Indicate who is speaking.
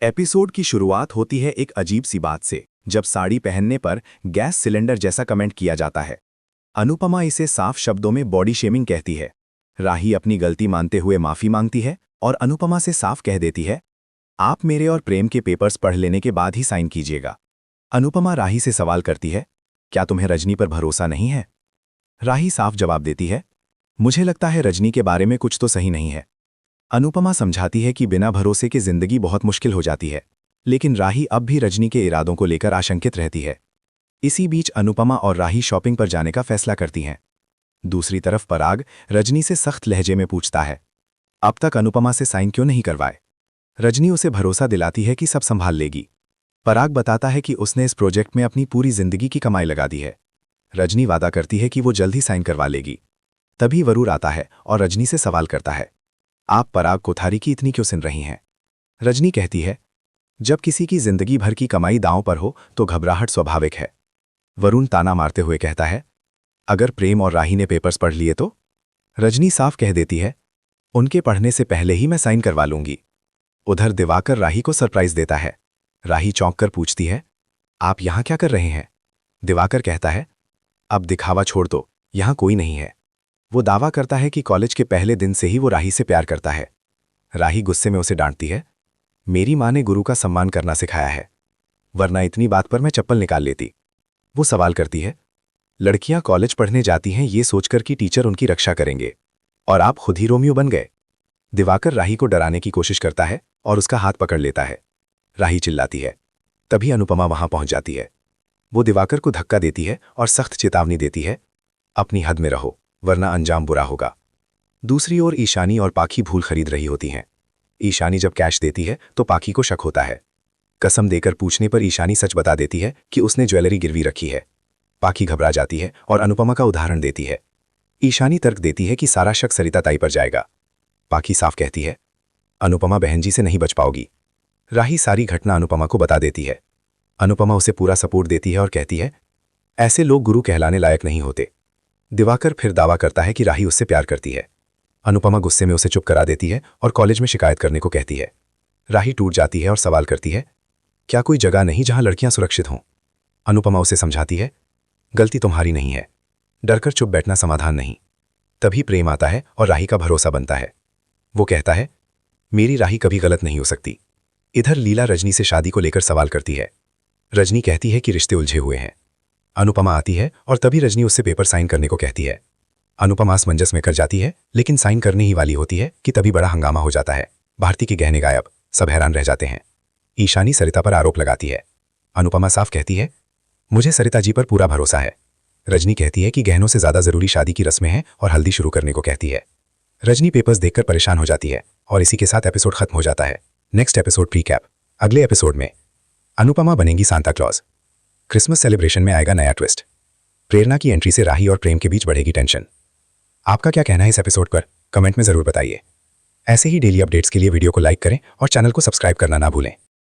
Speaker 1: Episode की शुरुआत होती है एक अजीब सी बात से, जब साड़ी पहनने पर गैस सिलेंडर जैसा कमेंट किया जाता है। अनुपमा इसे साफ शब्दों में बॉडी शेमिंग कहती है। राही अपनी गलती मानते हुए माफी मांगती है और अनुपमा से साफ कह देती है, आप मेरे और प्रेम के पेपर्स पढ़ लेने के बाद ही साइन कीजिएगा। अनुपमा राही से सवाल करती है, क्या तुम्हें रजनी पर भरोसा नहीं है? राही साफ जवाब देती है, मुझे लगता है रजनी के बारे में कुछ तो सही नहीं है। अनुपमा समझाती है कि बिना भरोसे की जिंदगी बहुत मुश्किल हो जाती है, लेकिन राही अब भी रजनी के इरादों को लेकर आशंकित रहती है। इसी बीच अनुपमा और राही शॉपिंग पर जाने का फैसला करती हैं। दूसरी तरफ पराग रजनी से सख्त लहजे में पूछता है, अब तक अनुपमा से साइन क्यों नहीं करवाए? रजनी उसे भरोसा दिलाती है कि सब संभाल लेगी। पराग बताता है कि उसने इस प्रोजेक्ट में अपनी पूरी जिंदगी की कमाई लगा दी है। रजनी वादा करती है कि वो जल्द ही साइन करवा लेगी। तभी वरुण आता है और रजनी से सवाल करता है, आप पराग कोठारी की इतनी क्यों सुन रही हैं? रजनी कहती है, जब किसी की जिंदगी भर की कमाई दांव पर हो तो घबराहट स्वाभाविक है। वरुण ताना मारते हुए कहता है, अगर प्रेम और राही ने पेपर्स पढ़ लिए तो? रजनी साफ कह देती है, उनके पढ़ने से पहले ही मैं साइन करवा लूंगी। उधर दिवाकर राही को सरप्राइज देता है। राही चौंक कर पूछती है, आप यहां क्या कर रहे हैं? दिवाकर कहता है, अब दिखावा छोड़ दो, यहां कोई नहीं है। वो दावा करता है कि कॉलेज के पहले दिन से ही वो राही से प्यार करता है। राही गुस्से में उसे डांटती है, मेरी माँ ने गुरु का सम्मान करना सिखाया है, वरना इतनी बात पर मैं चप्पल निकाल लेती। वो सवाल करती है, लड़कियां कॉलेज पढ़ने जाती हैं ये सोचकर कि टीचर उनकी रक्षा करेंगे, और आप खुद ही रोमियो बन गए। दिवाकर राही को डराने की कोशिश करता है और उसका हाथ पकड़ लेता है। राही चिल्लाती है। तभी अनुपमा वहां पहुंच जाती है। वो दिवाकर को धक्का देती है और सख्त चेतावनी देती है, अपनी हद में रहो, वरना अंजाम बुरा होगा। दूसरी ओर ईशानी और पाखी भूल खरीद रही होती हैं। ईशानी जब कैश देती है तो पाखी को शक होता है। कसम देकर पूछने पर ईशानी सच बता देती है कि उसने ज्वेलरी गिरवी रखी है। पाखी घबरा जाती है और अनुपमा का उदाहरण देती है। ईशानी तर्क देती है कि सारा शक सरिता ताई पर जाएगा। पाखी साफ कहती है, अनुपमा बहन जी से नहीं बच पाओगी। राही सारी घटना अनुपमा को बता देती है। अनुपमा उसे पूरा सपोर्ट देती है और कहती है, ऐसे लोग गुरु कहलाने लायक नहीं होते। दिवाकर फिर दावा करता है कि राही उससे प्यार करती है। अनुपमा गुस्से में उसे चुप करा देती है और कॉलेज में शिकायत करने को कहती है। राही टूट जाती है और सवाल करती है, क्या कोई जगह नहीं जहां लड़कियां सुरक्षित हों? अनुपमा उसे समझाती है, गलती तुम्हारी नहीं है, डरकर चुप बैठना समाधान नहीं। तभी प्रेम आता है और राही का भरोसा बनता है। वो कहता है, मेरी राही कभी गलत नहीं हो सकती। इधर लीला रजनी से शादी को लेकर सवाल करती है। रजनी कहती है कि रिश्ते उलझे हुए हैं। अनुपमा आती है और तभी रजनी उससे पेपर साइन करने को कहती है। अनुपमा असमंजस में कर जाती है, लेकिन साइन करने ही वाली होती है कि तभी बड़ा हंगामा हो जाता है। भारती के गहने गायब, सब हैरान रह जाते हैं। ईशानी सरिता पर आरोप लगाती है। अनुपमा साफ कहती है, मुझे सरिता जी पर पूरा भरोसा है। रजनी कहती है कि गहनों से ज्यादा जरूरी शादी की रस्में हैं और हल्दी शुरू करने को कहती है। रजनी पेपर्स देखकर परेशान हो जाती है और इसी के साथ एपिसोड खत्म हो जाता है। Next episode precap. अगले एपिसोड में अनुपमा बनेगी सांता क्लॉज। क्रिसमस सेलिब्रेशन में आएगा नया ट्विस्ट। प्रेरणा की एंट्री से राही और प्रेम के बीच बढ़ेगी टेंशन। आपका क्या कहना है इस एपिसोड पर? कमेंट में जरूर बताइए। ऐसे ही डेली अपडेट्स के लिए वीडियो को लाइक करें और चैनल को सब्सक्राइब करना ना भूलें।